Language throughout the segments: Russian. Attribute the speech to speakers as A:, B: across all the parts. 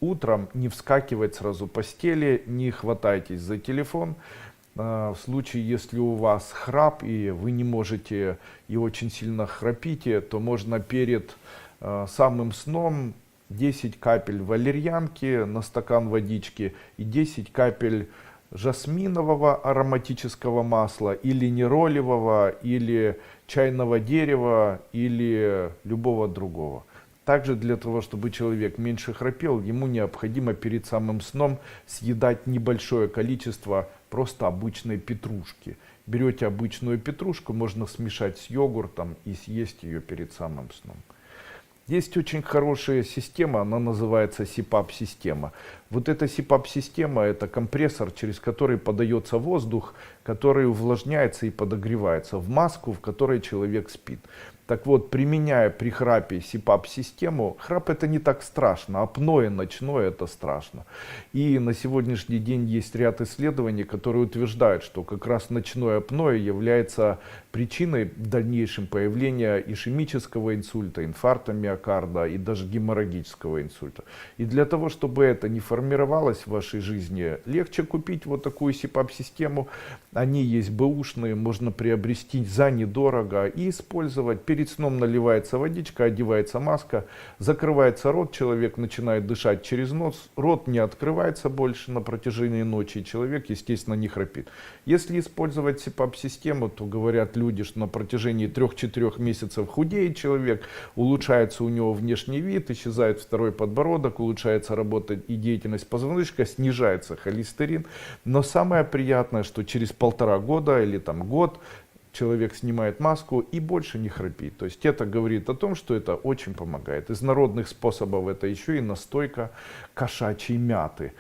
A: утром не вскакивать сразу с постели, не хватайтесь за телефон. В случае, если у вас храп и вы не можете и очень сильно храпите, то можно перед самым сном 10 капель валерьянки на стакан водички и 10 капель жасминового ароматического масла или неролевого, или чайного дерева, или любого другого. Также для того, чтобы человек меньше храпел, ему необходимо перед самым сном съедать небольшое количество просто обычной петрушки. Берете обычную петрушку, можно смешать с йогуртом и съесть ее перед самым сном. Есть очень хорошая система, она называется СИПАП-система. Вот эта СИПАП-система — это компрессор, через который подается воздух, который увлажняется и подогревается в маску, в которой человек спит. Так вот, применяя при храпе СИПАП-систему, храп это не так страшно, апноэ ночное это страшно. И на сегодняшний день есть ряд исследований, которые утверждают, что как раз ночное апноэ является причиной в дальнейшем появления ишемического инсульта, инфаркта миокарда и даже геморрагического инсульта. И для того, чтобы это не формировалось в вашей жизни, легче купить вот такую СИПАП-систему. Они есть бэушные, можно приобрести за недорого и использовать. Перед сном наливается водичка, одевается маска, закрывается рот, человек начинает дышать через нос, рот не открывается больше на протяжении ночи, и человек, естественно, не храпит. Если использовать СИПАП-систему, то говорят люди, что на протяжении 3-4 месяцев худеет человек, улучшается у него внешний вид, исчезает второй подбородок, улучшается работа и деятельность позвоночника, снижается холестерин. Но самое приятное, что через 1,5 года или там год человек снимает маску и больше не храпит. То есть это говорит о том, что это очень помогает. Из народных способов это еще и настойка кошачьей мяты.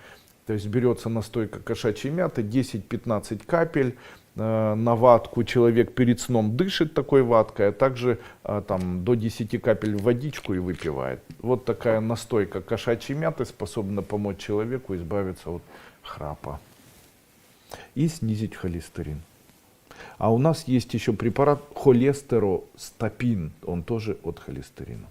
A: То есть берется настойка кошачьей мяты, 10-15 капель на ватку, человек перед сном дышит такой ваткой, а также там, до 10 капель в водичку и выпивает. Вот такая настойка кошачьей мяты способна помочь человеку избавиться от храпа и снизить холестерин. А у нас есть еще препарат холестеростапин, он тоже от холестерина.